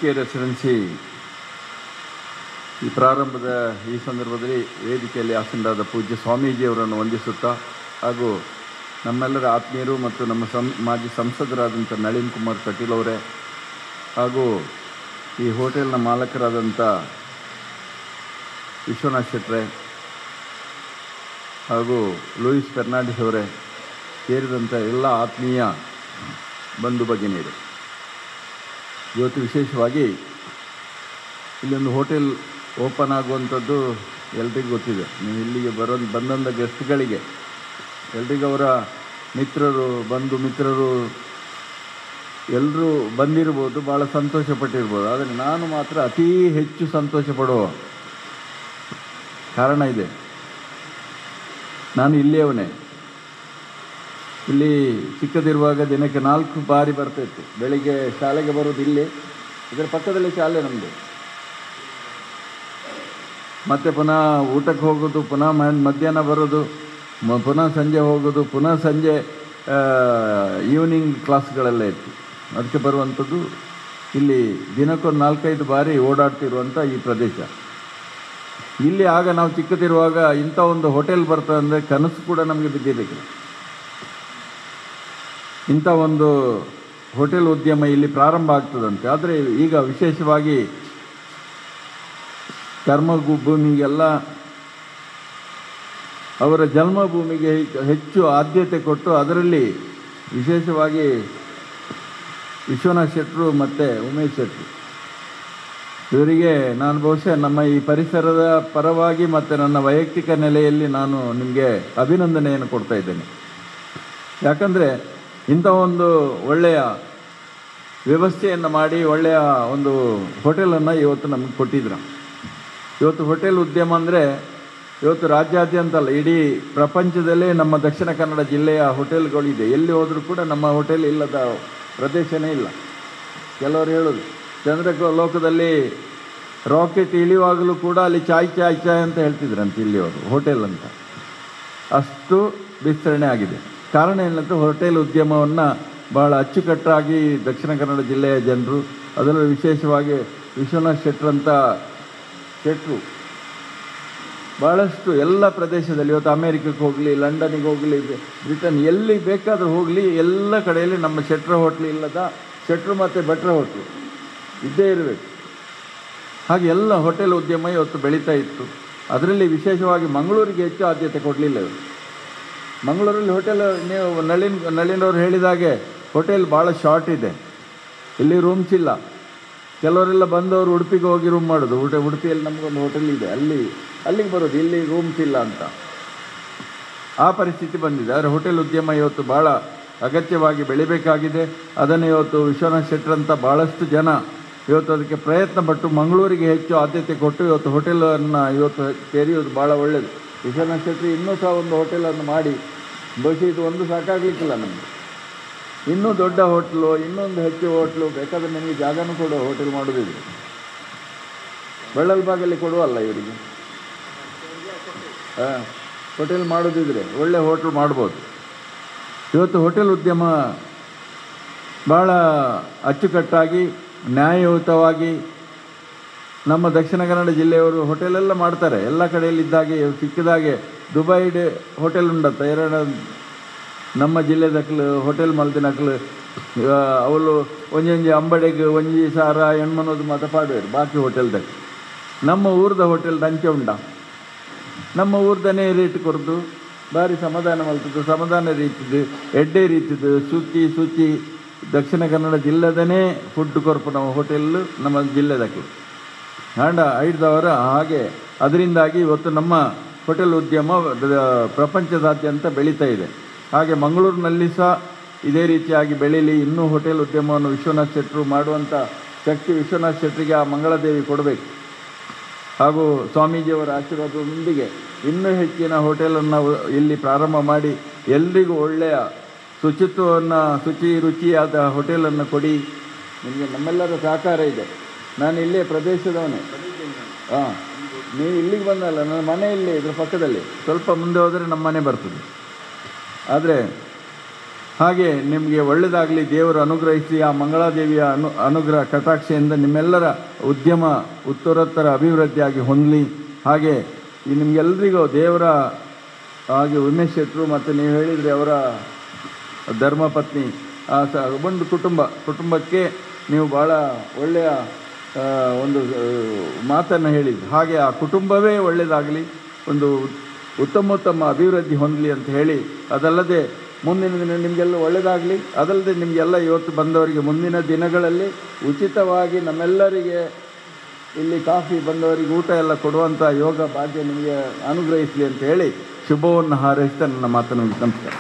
K residency ಈ ಪ್ರಾರಂಭದ ಈ ಸಂದರ್ಭದಲ್ಲಿ ವೇದಿಕೆಯಲ್ಲಿ ಆಸೀನರಾದ ಪೂಜ್ಯ ಸ್ವಾಮೀಜಿಯವರನ್ನು ವಂದಿಸುತ್ತಾ ಹಾಗೂ ನಮ್ಮೆಲ್ಲರ ಆತ್ಮೀಯರು ಮತ್ತು ನಮ್ಮ ಮಾಜಿ ಸಂಸದರಾದಂಥ ನಳಿನ್ ಕುಮಾರ್ ಕಟೀಲ್ ಅವರೇ ಹಾಗೂ ಈ ಹೋಟೆಲ್ನ ಮಾಲಕರಾದಂಥ ವಿಶ್ವನಾಥ್ ಶೆಟ್ಟರೆ ಹಾಗೂ ಲೂಯಿಸ್ ಫೆರ್ನಾಂಡಿಸ್ ಅವರೇ ಸೇರಿದಂಥ ಎಲ್ಲ ಆತ್ಮೀಯ ಬಂಧು ಭಗಿನಿಯರು, ಇವತ್ತು ವಿಶೇಷವಾಗಿ ಇಲ್ಲೊಂದು ಹೋಟೆಲ್ ಓಪನ್ ಆಗುವಂಥದ್ದು ಎಲ್ರಿಗೂ ಗೊತ್ತಿದೆ. ನೀವು ಇಲ್ಲಿಗೆ ಬಂದಂಥ ಗೆಸ್ಟ್ಗಳಿಗೆ ಎಲ್ರಿಗೂ ಅವರ ಮಿತ್ರರು, ಬಂಧು ಮಿತ್ರರು ಎಲ್ಲರೂ ಬಂದಿರ್ಬೋದು, ಭಾಳ ಸಂತೋಷಪಟ್ಟಿರ್ಬೋದು. ಆದರೆ ನಾನು ಮಾತ್ರ ಅತೀ ಹೆಚ್ಚು ಸಂತೋಷ ಪಡುವ ಕಾರಣ ಇದೆ. ನಾನು ಇಲ್ಲಿಯವನೇ. ಇಲ್ಲಿ ಚಿಕ್ಕದಿರುವಾಗ ದಿನಕ್ಕೆ 4 ಬಾರಿ ಬರ್ತಾಯಿತ್ತು. ಬೆಳಿಗ್ಗೆ ಶಾಲೆಗೆ ಬರೋದು ಇಲ್ಲಿ, ಇದರ ಪಕ್ಕದಲ್ಲಿ ಶಾಲೆ ನಮ್ಮದು. ಮತ್ತು ಪುನಃ ಊಟಕ್ಕೆ ಹೋಗೋದು, ಪುನಃ ಮಧ್ಯಾಹ್ನ ಬರೋದು, ಪುನಃ ಸಂಜೆ ಹೋಗೋದು, ಪುನಃ ಸಂಜೆ ಈವ್ನಿಂಗ್ ಕ್ಲಾಸ್ಗಳೆಲ್ಲ ಇತ್ತು. ಅದಕ್ಕೆ ಬರುವಂಥದ್ದು ಇಲ್ಲಿ ದಿನಕ್ಕೊಂದು 4-5 ಬಾರಿ ಓಡಾಡ್ತಿರುವಂಥ ಈ ಪ್ರದೇಶ. ಇಲ್ಲಿ ಆಗ ನಾವು ಚಿಕ್ಕದಿರುವಾಗ ಇಂಥ ಒಂದು ಹೋಟೆಲ್ ಬರ್ತದೆ ಅಂದರೆ ಕನಸು ಕೂಡ ನಮಗೆ ಬಿದ್ದಿರಲಿಲ್ಲ. ಇಂಥ ಒಂದು ಹೋಟೆಲ್ ಉದ್ಯಮ ಇಲ್ಲಿ ಪ್ರಾರಂಭ ಆಗ್ತದಂತೆ. ಆದರೆ ಈಗ ವಿಶೇಷವಾಗಿ ಕರ್ಮಭೂಮಿಗೆಲ್ಲ ಅವರ ಜನ್ಮಭೂಮಿಗೆ ಹೆಚ್ಚು ಆದ್ಯತೆ ಕೊಟ್ಟು ಅದರಲ್ಲಿ ವಿಶೇಷವಾಗಿ ವಿಶ್ವನಾಥ್ ಶೆಟ್ಟರು ಮತ್ತು ಉಮೇಶ್ ಶೆಟ್ಟರು ಇವರಿಗೆ ನಾನು ಬಹುಶಃ ನಮ್ಮ ಈ ಪರಿಸರದ ಪರವಾಗಿ ಮತ್ತು ನನ್ನ ವೈಯಕ್ತಿಕ ನೆಲೆಯಲ್ಲಿ ನಾನು ನಿಮಗೆ ಅಭಿನಂದನೆಯನ್ನು ಕೊಡ್ತಾ ಇದ್ದೇನೆ. ಯಾಕಂದರೆ ಇಂಥ ಒಂದು ಒಳ್ಳೆಯ ವ್ಯವಸ್ಥೆಯನ್ನು ಮಾಡಿ ಒಳ್ಳೆಯ ಒಂದು ಹೋಟೆಲನ್ನು ಇವತ್ತು ನಮಗೆ ಕೊಟ್ಟಿದ್ರು. ಇವತ್ತು ಹೋಟೆಲ್ ಉದ್ಯಮ ಅಂದರೆ ಇವತ್ತು ರಾಜ್ಯಾದ್ಯಂತ ಅಲ್ಲ, ಇಡೀ ಪ್ರಪಂಚದಲ್ಲೇ ನಮ್ಮ ದಕ್ಷಿಣ ಕನ್ನಡ ಜಿಲ್ಲೆಯ ಹೋಟೆಲ್ಗಳಿದೆ. ಎಲ್ಲಿ ಹೋದರೂ ಕೂಡ ನಮ್ಮ ಹೋಟೆಲ್ ಇಲ್ಲದ ಪ್ರದೇಶನೇ ಇಲ್ಲ. ಕೆಲವರು ಹೇಳೋದು ಚಂದ್ರಲೋಕದಲ್ಲಿ ರಾಕೆಟ್ ಇಳಿಯುವಾಗಲೂ ಕೂಡ ಅಲ್ಲಿ ಚಾಯ್ ಚಾಯ್ ಚಾಯ್ ಅಂತ ಹೇಳ್ತಿದ್ರಂತೆ ಇಲ್ಲಿಯವರು ಹೋಟೆಲ್ ಅಂತ. ಅಷ್ಟು ವಿಸ್ತರಣೆ ಆಗಿದೆ. ಕಾರಣ ಏನಂತ ಹೋಟೆಲ್ ಉದ್ಯಮವನ್ನು ಭಾಳ ಅಚ್ಚುಕಟ್ಟಾಗಿ ದಕ್ಷಿಣ ಕನ್ನಡ ಜಿಲ್ಲೆಯ ಜನರು, ಅದರಲ್ಲೂ ವಿಶೇಷವಾಗಿ ವಿಶ್ವನಾಥ್ ಶೆಟ್ಟರಂಥ ಶೆಟ್ಟರು ಭಾಳಷ್ಟು ಎಲ್ಲ ಪ್ರದೇಶದಲ್ಲಿ, ಇವತ್ತು ಅಮೇರಿಕಕ್ಕೆ ಹೋಗಲಿ, ಲಂಡನಿಗೆ ಹೋಗಲಿ, ಬ್ರಿಟನ್ ಎಲ್ಲಿ ಬೇಕಾದರೂ ಹೋಗಲಿ, ಎಲ್ಲ ಕಡೆಯಲ್ಲಿ ನಮ್ಮ ಶೆಟ್ಟರ ಹೋಟ್ಲು ಇಲ್ಲದ ಶೆಟ್ಟರು ಮತ್ತು ಭಟ್ರ ಹೋಟ್ಲು ಇದ್ದೇ ಇರಬೇಕು. ಹಾಗೆ ಎಲ್ಲ ಹೋಟೆಲ್ ಉದ್ಯಮ ಇವತ್ತು ಬೆಳೀತಾ ಇತ್ತು. ಅದರಲ್ಲಿ ವಿಶೇಷವಾಗಿ ಮಂಗಳೂರಿಗೆ ಹೆಚ್ಚು ಆದ್ಯತೆ ಕೊಡಲಿಲ್ಲ ಇವರು. ಮಂಗಳೂರಲ್ಲಿ ಹೋಟೆಲ್, ನೀವು ನಳಿನವ್ರು ಹೇಳಿದಾಗೆ ಹೋಟೆಲ್ ಭಾಳ ಶಾರ್ಟ್ ಇದೆ, ಇಲ್ಲಿ ರೂಮ್ಸ್ ಇಲ್ಲ. ಕೆಲವರೆಲ್ಲ ಬಂದವರು ಉಡುಪಿಗೆ ಹೋಗಿ ರೂಮ್ ಮಾಡೋದು. ಉಡುಪಿಯಲ್ಲಿ ನಮಗೊಂದು ಹೋಟೆಲ್ ಇದೆ, ಅಲ್ಲಿಗೆ ಬರೋದು, ಇಲ್ಲಿ ರೂಮ್ಸ್ ಇಲ್ಲ ಅಂತ ಆ ಪರಿಸ್ಥಿತಿ ಬಂದಿದೆ. ಆದರೆ ಹೋಟೆಲ್ ಉದ್ಯಮ ಇವತ್ತು ಭಾಳ ಅಗತ್ಯವಾಗಿ ಬೆಳಿಬೇಕಾಗಿದೆ. ಅದನ್ನು ಇವತ್ತು ವಿಶ್ವನಾಥ್ ಶೆಟ್ಟರಂಥ ಭಾಳಷ್ಟು ಜನ ಇವತ್ತು ಅದಕ್ಕೆ ಪ್ರಯತ್ನ ಪಟ್ಟು ಮಂಗಳೂರಿಗೆ ಹೆಚ್ಚು ಆದ್ಯತೆ ಕೊಟ್ಟು ಇವತ್ತು ಹೋಟೆಲನ್ನು ಇವತ್ತು ತೆರೆಯೋದು ಭಾಳ ಒಳ್ಳೆಯದು. ವಿಶ್ವನಾಥ್ ಶೆಟ್ಟರು ಇನ್ನೂ ಸಹ ಒಂದು ಹೋಟೆಲನ್ನು ಮಾಡಿ, ಬಹುಶಃ ಇದು ಒಂದು ಸಾಕಾಗಲಿಕ್ಕಿಲ್ಲ ನಮಗೆ. ಇನ್ನೂ ದೊಡ್ಡ ಹೋಟ್ಲು, ಇನ್ನೊಂದು ಹೆಚ್ಚು ಹೋಟ್ಲು ಬೇಕಾದರೆ ನಿಮಗೆ ಜಾಗನೂ ಕೊಡುವ ಹೋಟೆಲ್ ಮಾಡೋದಿದ್ರೆ. ಬೆಳ್ಳಲ್ಬಾಗಲ್ಲಿ ಕೊಡುವಲ್ಲ ಇವರಿಗೆ. ಹೋಟೆಲ್ ಮಾಡೋದಿದ್ರೆ ಒಳ್ಳೆ ಹೋಟ್ಲ್ ಮಾಡ್ಬೋದು. ಇವತ್ತು ಹೋಟೆಲ್ ಉದ್ಯಮ ಭಾಳ ಅಚ್ಚುಕಟ್ಟಾಗಿ ನ್ಯಾಯಯುತವಾಗಿ ನಮ್ಮ ದಕ್ಷಿಣ ಕನ್ನಡ ಜಿಲ್ಲೆಯವರು ಹೋಟೆಲೆಲ್ಲ ಮಾಡ್ತಾರೆ. ಎಲ್ಲ ಕಡೆಯಲ್ಲಿದ್ದಾಗೆ ಸಿಕ್ಕಿದಾಗೆ ದುಬೈ ಹೋಟೆಲ್ ಉಂಡತ್ತ ಎರಡು ನಮ್ಮ ಜಿಲ್ಲೆದಕ್ಲು ಹೋಟೆಲ್ ಮಲ್ತಿನಕ್ಲು ಅವಳು ಒಂಜೊಂಜಿ ಅಂಬಡೆಗೆ ಒಂಜಿ ಸಾರ ಹೆಣ್ಮನೋದು ಮಾತ್ರ ಪಾಡುವರು ಬಾಕಿ ಹೋಟೆಲ್ದಾಗ. ನಮ್ಮ ಊರ್ದ ಹೋಟೆಲ್ ಅಂಚೆ ಉಂಡ, ನಮ್ಮ ಊರ್ದನೇ ರೇಟ್ ಕೊಡ್ದು ಭಾರಿ ಸಮಾಧಾನ ಮಲ್ತದ್ದು, ಸಮಾಧಾನ ರೀತಿದ್ದು ಎಡ್ಡೆ ರೀತಿದ್ದು ಶುಚಿ ದಕ್ಷಿಣ ಕನ್ನಡ ಜಿಲ್ಲೆದನೇ ಫುಡ್ ಕೊರ್ಪು ನಮ್ಮ ಹೋಟೆಲ್ಲು ನಮ್ಮ ಜಿಲ್ಲೆದಕ್ಕೆ ಹಾಂಡ ಐಡ್ದವರ. ಹಾಗೆ ಅದರಿಂದಾಗಿ ಇವತ್ತು ನಮ್ಮ ಹೋಟೆಲ್ ಉದ್ಯಮ ಪ್ರಪಂಚದಾದ್ಯಂತ ಬೆಳೀತಾ ಇದೆ. ಹಾಗೆ ಮಂಗಳೂರಿನಲ್ಲಿ ಸಹ ಇದೇ ರೀತಿಯಾಗಿ ಬೆಳೀಲಿ. ಇನ್ನೂ ಹೋಟೆಲ್ ಉದ್ಯಮವನ್ನು ವಿಶ್ವನಾಥ್ ಶೆಟ್ಟರು ಮಾಡುವಂಥ ಶಕ್ತಿ ವಿಶ್ವನಾಥ್ ಶೆಟ್ಟರಿಗೆ ಆ ಮಂಗಳದೇವಿ ಕೊಡಬೇಕು. ಹಾಗೂ ಸ್ವಾಮೀಜಿಯವರ ಆಶೀರ್ವಾದದೊಂದಿಗೆ ಇನ್ನೂ ಹೆಚ್ಚಿನ ಹೋಟೆಲನ್ನು ಇಲ್ಲಿ ಪ್ರಾರಂಭ ಮಾಡಿ ಎಲ್ರಿಗೂ ಒಳ್ಳೆಯ ಶುಚಿತ್ವವನ್ನು, ರುಚಿಯಾದ ಹೋಟೆಲನ್ನು ಕೊಡಿ. ನಿಮಗೆ ನಮ್ಮೆಲ್ಲರ ಸಹಕಾರ ಇದೆ. ನಾನು ಇಲ್ಲೇ ಪ್ರದೇಶದವನೇ. ನೀವು ಇಲ್ಲಿಗೆ ಬಂದಲ್ಲ, ನನ್ನ ಮನೆಯಲ್ಲಿ ಇದ್ರ ಪಕ್ಕದಲ್ಲಿ ಸ್ವಲ್ಪ ಮುಂದೆ ಹೋದರೆ ನಮ್ಮ ಮನೆ ಬರ್ತದೆ. ಆದರೆ ಹಾಗೆ ನಿಮಗೆ ಒಳ್ಳೆಯದಾಗಲಿ, ದೇವರು ಅನುಗ್ರಹಿಸಿ ಆ ಮಂಗಳಾದೇವಿಯ ಅನುಗ್ರಹ ಕಟಾಕ್ಷೆಯಿಂದ ನಿಮ್ಮೆಲ್ಲರ ಉದ್ಯಮ ಉತ್ತರೋತ್ತರ ಅಭಿವೃದ್ಧಿಯಾಗಿ ಹೊಂದಲಿ. ಹಾಗೆ ಈ ನಿಮಗೆಲ್ಲರಿಗೂ ದೇವರ ಹಾಗೆ ಉಮೇಶ್ ಶೆಟ್ಟರು ಮತ್ತು ನೀವು ಹೇಳಿದರೆ ಅವರ ಧರ್ಮಪತ್ನಿ ಒಂದು ಕುಟುಂಬಕ್ಕೆ ನೀವು ಭಾಳ ಒಳ್ಳೆಯ ಒಂದು ಮಾತನ್ನು ಹೇಳಿದ್ರಿ. ಹಾಗೆ ಆ ಕುಟುಂಬವೇ ಒಳ್ಳೆಯದಾಗಲಿ, ಒಂದು ಉತ್ತಮೋತ್ತಮ ಅಭಿವೃದ್ಧಿ ಹೊಂದಲಿ ಅಂತ ಹೇಳಿ, ಅದಲ್ಲದೆ ಮುಂದಿನ ದಿನ ನಿಮಗೆಲ್ಲ ಒಳ್ಳೆಯದಾಗಲಿ. ಅದಲ್ಲದೆ ನಿಮಗೆಲ್ಲ ಇವತ್ತು ಬಂದವರಿಗೆ ಮುಂದಿನ ದಿನಗಳಲ್ಲಿ ಉಚಿತವಾಗಿ ನಮ್ಮೆಲ್ಲರಿಗೆ ಇಲ್ಲಿ ಕಾಫಿ ಬಂದವರಿಗೆ ಊಟ ಎಲ್ಲ ಕೊಡುವಂಥ ಯೋಗ ಭಾಗ್ಯ ನಿಮಗೆ ಅನುಗ್ರಹಿಸಲಿ ಅಂತ ಹೇಳಿ ಶುಭವನ್ನು ಹಾರೈಸ್ತಾ ನನ್ನ ಮಾತನ್ನು ನಮಸ್ಕಾರ.